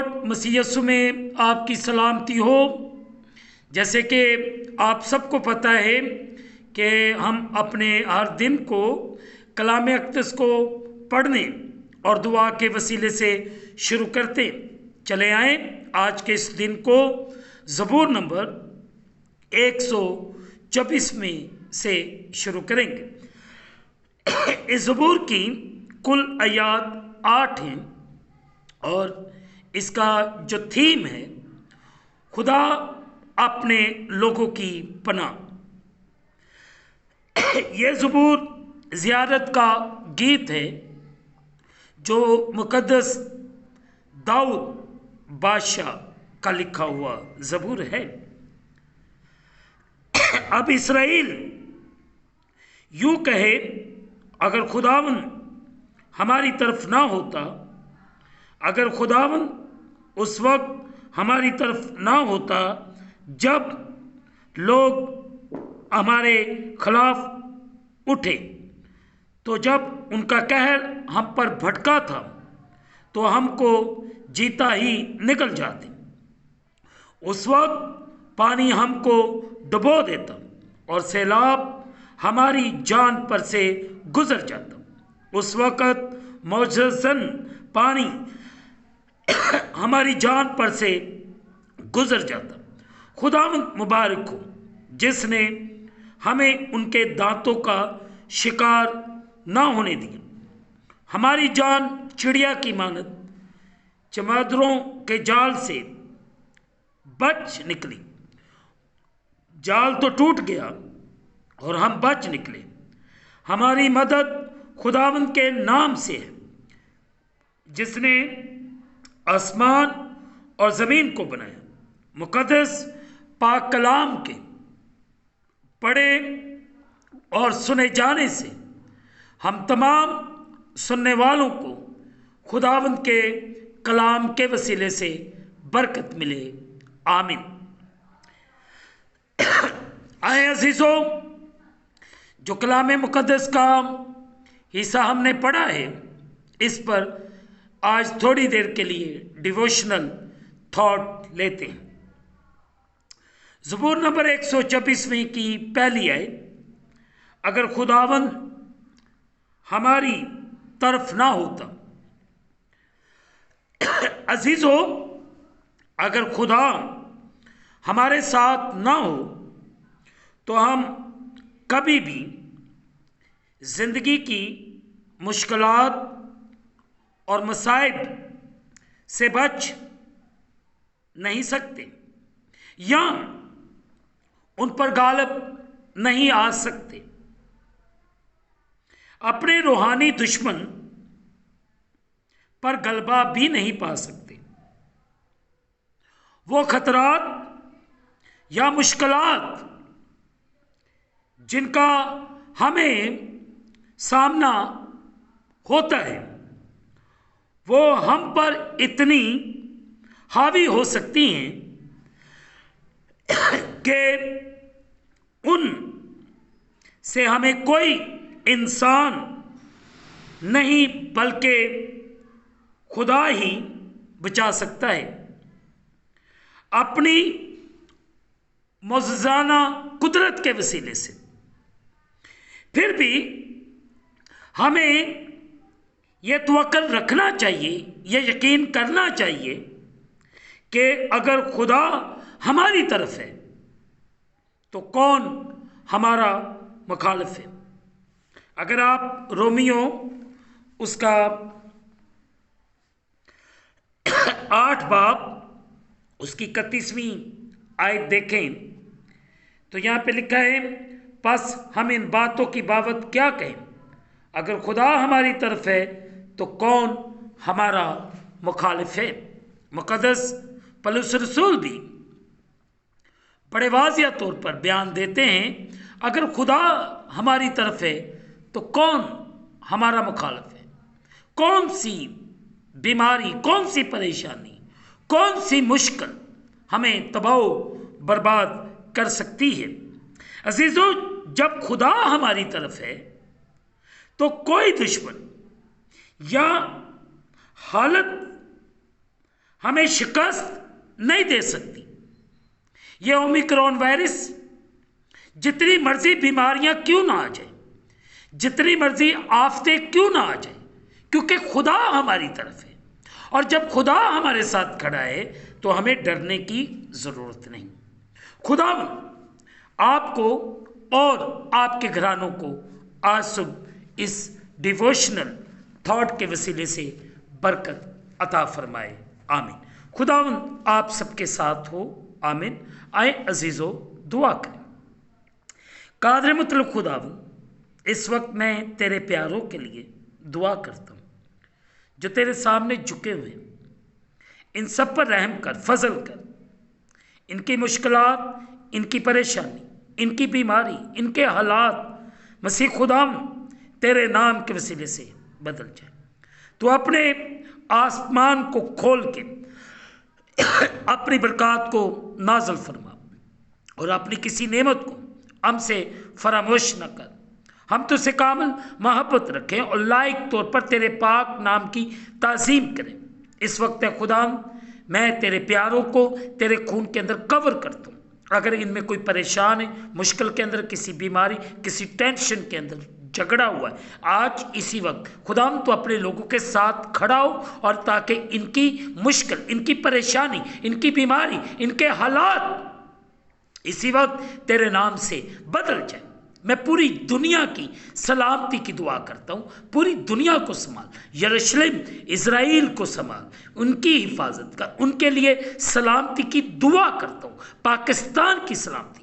Lord मसीह यीशु में आपकी सलामती हो। जैसे कि आप सबको पता है कि हम अपने हर दिन को कलाम अक़दस को पढ़ने और दुआ के वसीले से शुरू करते चले आए। आज के इस दिन को ज़बूर नंबर 124 में से शुरू करेंगे। इस ज़बूर की कुल आयात 8 हैं और इसका जो थीम है खुदा अपने लोगों की पनाह। ये ज़बूर ज़ियारत का गीत है जो मुक़द्दस दाऊद बादशाह का लिखा हुआ ज़बूर है। अब इस्राएल यूँ कहे, अगर खुदावन हमारी तरफ ना होता, अगर खुदावन उस वक्त हमारी तरफ ना होता जब लोग हमारे खिलाफ उठे, तो जब उनका कहर हम पर भटका था तो हमको जीता ही निकल जाते। उस वक्त पानी हमको डुबो देता और सैलाब हमारी जान पर से गुजर जाता। उस वक्त मौजज़न पानी हमारी जान पर से गुजर जाता। खुदावंद मुबारक हो जिसने हमें उनके दांतों का शिकार ना होने दिया। हमारी जान चिड़िया की मानद चमादरों के जाल से बच निकली। जाल तो टूट गया और हम बच निकले। हमारी मदद खुदावंद के नाम से है जिसने आसमान और ज़मीन को बनाया। मुक़द्दस पाक कलाम के पढ़े और सुने जाने से हम तमाम सुनने वालों को खुदावंद के कलाम के वसीले से बरकत मिले। आमीन। आए अज़ीज़ों, जो कलाम मुक़द्दस का हिस्सा हमने पढ़ा है, इस पर आज थोड़ी देर के लिए डिवोशनल थॉट लेते हैं। ज़बूर नंबर 124 की पहली आयत, अगर खुदावंद हमारी तरफ ना होता। अजीज़ों, अगर खुदा हमारे साथ ना हो तो हम कभी भी ज़िंदगी की मुश्किलात और मसाइब से बच नहीं सकते या उन पर गालिब नहीं आ सकते। अपने रूहानी दुश्मन पर गलबा भी नहीं पा सकते। वो खतरात या मुश्किलात जिनका हमें सामना होता है, वो हम पर इतनी हावी हो सकती हैं कि उन से हमें कोई इंसान नहीं बल्कि खुदा ही बचा सकता है। अपनी मौजज़ाना कुदरत के वसीले से फिर भी हमें यह तवक्कुल रखना चाहिए, यह यकीन करना चाहिए कि अगर खुदा हमारी तरफ है तो कौन हमारा मुखालिफ है। अगर आप रोमियो उसका 8 बाब उसकी 31वीं आयत देखें तो यहाँ पे लिखा है, बस हम इन बातों की बाबत क्या कहें, अगर खुदा हमारी तरफ है तो कौन हमारा मुखालिफ है। मुक़द्दस पौलुस रसूल भी बड़े वाज़िया तौर पर बयान देते हैं, अगर खुदा हमारी तरफ है तो कौन हमारा मुखालिफ है। कौन सी बीमारी, कौन सी परेशानी, कौन सी मुश्किल हमें तबाह बर्बाद कर सकती है। अजीज़ों, जब खुदा हमारी तरफ है तो कोई दुश्मन या हालत हमें शिकस्त नहीं दे सकती। ये ओमिक्रॉन वायरस जितनी मर्जी बीमारियां क्यों ना आ जाए, जितनी मर्जी आफतें क्यों ना आ जाए, क्योंकि खुदा हमारी तरफ है। और जब खुदा हमारे साथ खड़ा है तो हमें डरने की ज़रूरत नहीं। खुदा आपको और आपके घरानों को आज सुबह इस डिवोशनल थॉट के वसीले से बरकत अता फरमाए। आमीन। खुदावंद आप सबके साथ हो। आमीन। आए अजीज़ो दुआ करें। कादर मुतलब खुदावंद, इस वक्त मैं तेरे प्यारों के लिए दुआ करता हूँ जो तेरे सामने झुके हुए, इन सब पर रहम कर, फजल कर। इनकी मुश्किलात, इनकी परेशानी, इनकी बीमारी, इनके हालात मसीह खुदाम तेरे नाम के वसीले से बदल जाए। तो अपने आसमान को खोल के अपनी बरकत को नाजल फरमा और अपनी किसी नेमत को हमसे फरामोश न कर। हम तुझसे कामिल मोहब्बत रखें और लायक तौर पर तेरे पाक नाम की ताज़ीम करें। इस वक्त खुदा मैं तेरे प्यारों को तेरे खून के अंदर कवर करता हूँ। अगर इनमें कोई परेशान है, मुश्किल के अंदर, किसी बीमारी, किसी टेंशन के अंदर झगड़ा हुआ है, आज इसी वक्त खुदाम तो अपने लोगों के साथ खड़ा हो और ताकि इनकी मुश्किल, इनकी परेशानी, इनकी बीमारी, इनके हालात इसी वक्त तेरे नाम से बदल जाए। मैं पूरी दुनिया की सलामती की दुआ करता हूँ। पूरी दुनिया को संभाल, यरूशलेम इज़राइल को संभाल, उनकी हिफाजत कर, उनके लिए सलामती की दुआ करता हूँ। पाकिस्तान की सलामती,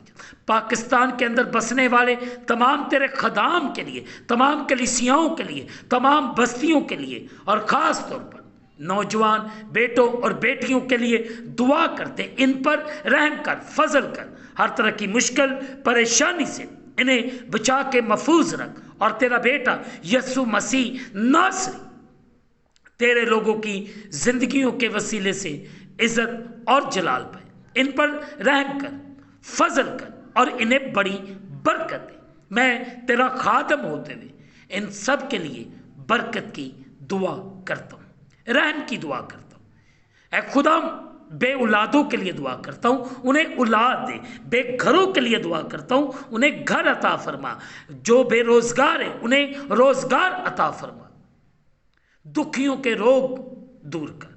पाकिस्तान के अंदर बसने वाले तमाम तेरे खदाम के लिए, तमाम कलीसियाओं के लिए, तमाम बस्तियों के लिए और ख़ास तौर पर नौजवान बेटों और बेटियों के लिए दुआ करते। इन पर रहम कर, फजल कर। हर तरह की मुश्किल परेशानी से इन्हें बचा के महफूज रख और तेरा बेटा यीशु मसीह नासरी तेरे लोगों की जिंदगियों के वसीले से इज्जत और जलाल पाए। इन पर रहम कर, फजल कर और इन्हें बड़ी बरकत दे। मैं तेरा खादम होते हुए इन सब के लिए बरकत की दुआ करता हूँ, रहम की दुआ करता हूँ। ऐ खुदा बे औलादों के लिए दुआ करता हूँ, उन्हें औलाद दे। बेघरों के लिए दुआ करता हूँ, उन्हें घर अता फरमा। जो बेरोजगार है उन्हें रोजगार अता फरमा। दुखियों के रोग दूर कर।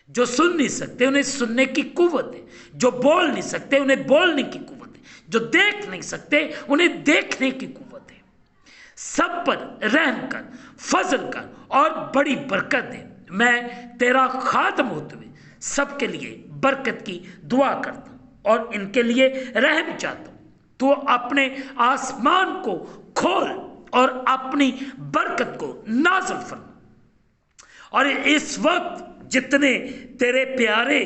जो सुन नहीं सकते उन्हें सुनने की कुव्वत है, जो बोल नहीं सकते उन्हें बोलने की कुव्वत है, जो देख नहीं सकते उन्हें देखने की कुव्वत है। सब पर रहम कर, फजल कर और बड़ी बरकत दे। मैं तेरा खादम होते हुए सबके लिए बरकत की दुआ करता हूँ और इनके लिए रहम चाहता हूँ। तो अपने आसमान को खोल और अपनी बरकत को नाज़िल फरमा। और इस वक्त जितने तेरे प्यारे,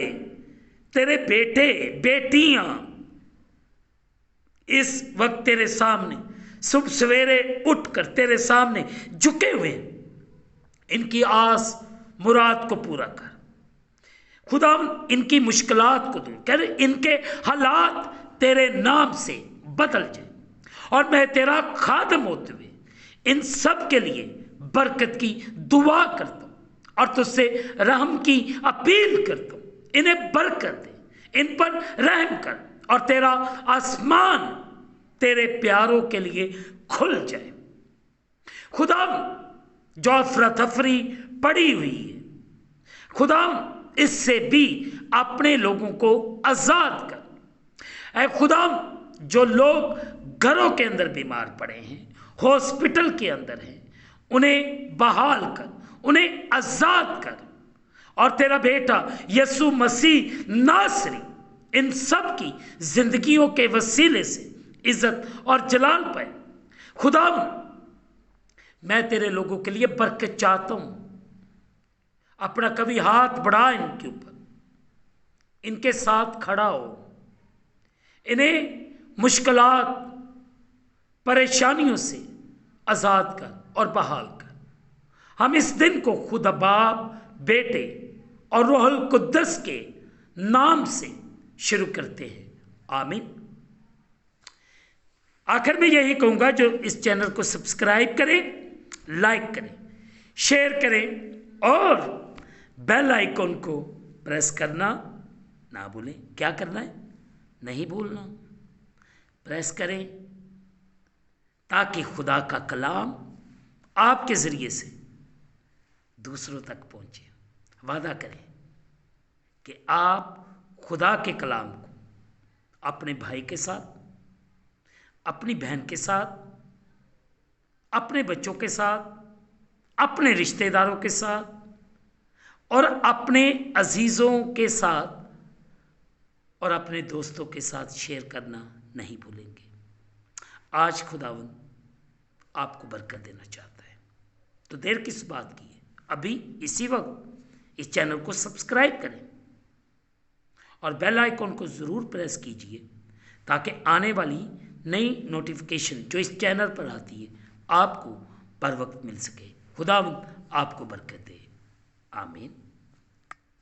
तेरे बेटे बेटियां इस वक्त तेरे सामने सुबह सवेरे उठकर तेरे सामने झुके हुए, इनकी आस मुराद को पूरा कर। खुदा इनकी मुश्किलात को दूर कर, इनके हालात तेरे नाम से बदल जाए। और मैं तेरा खादम होते हुए इन सब के लिए बरकत की दुआ करता हूँ और तुझसे रहम की अपील करता हूँ। इन्हें बरकत दे, इन पर रहम कर और तेरा आसमान तेरे प्यारों के लिए खुल जाए। खुदा जो अफरा तफरी पड़ी हुई है, खुदा इससे भी अपने लोगों को आज़ाद कर। ऐ खुदा जो लोग घरों के अंदर बीमार पड़े हैं, हॉस्पिटल के अंदर हैं, उन्हें बहाल कर, उन्हें आज़ाद कर और तेरा बेटा यीशु मसीह नासरी इन सब की जिंदगियों के वसीले से इज्जत और जलाल पाए। खुदा मैं तेरे लोगों के लिए बरकत चाहता हूँ। अपना कभी हाथ बढ़ा इनके ऊपर, इनके साथ खड़ा हो, इन्हें मुश्किलात परेशानियों से आज़ाद कर और बहाल कर। हम इस दिन को खुदा बाप, बेटे और रूहुल कुद्दस के नाम से शुरू करते हैं। आमीन। आखिर में यही कहूँगा, जो इस चैनल को सब्सक्राइब करें, लाइक करें, शेयर करें और बेल आइकॉन को प्रेस करना ना भूलें। क्या करना है? नहीं भूलना, प्रेस करें ताकि खुदा का कलाम आपके ज़रिए से दूसरों तक पहुँचे। वादा करें कि आप खुदा के कलाम को अपने भाई के साथ, अपनी बहन के साथ, अपने बच्चों के साथ, अपने रिश्तेदारों के साथ और अपने अजीज़ों के साथ और अपने दोस्तों के साथ शेयर करना नहीं भूलेंगे। आज खुदावंद आपको बरकत देना चाहता है, तो देर किस बात की है? अभी इसी वक्त इस चैनल को सब्सक्राइब करें और बेल आइकॉन को ज़रूर प्रेस कीजिए ताकि आने वाली नई नोटिफिकेशन जो इस चैनल पर आती है आपको बर वक्त मिल सके। खुदावंद आपको बरकत दे। आमीन।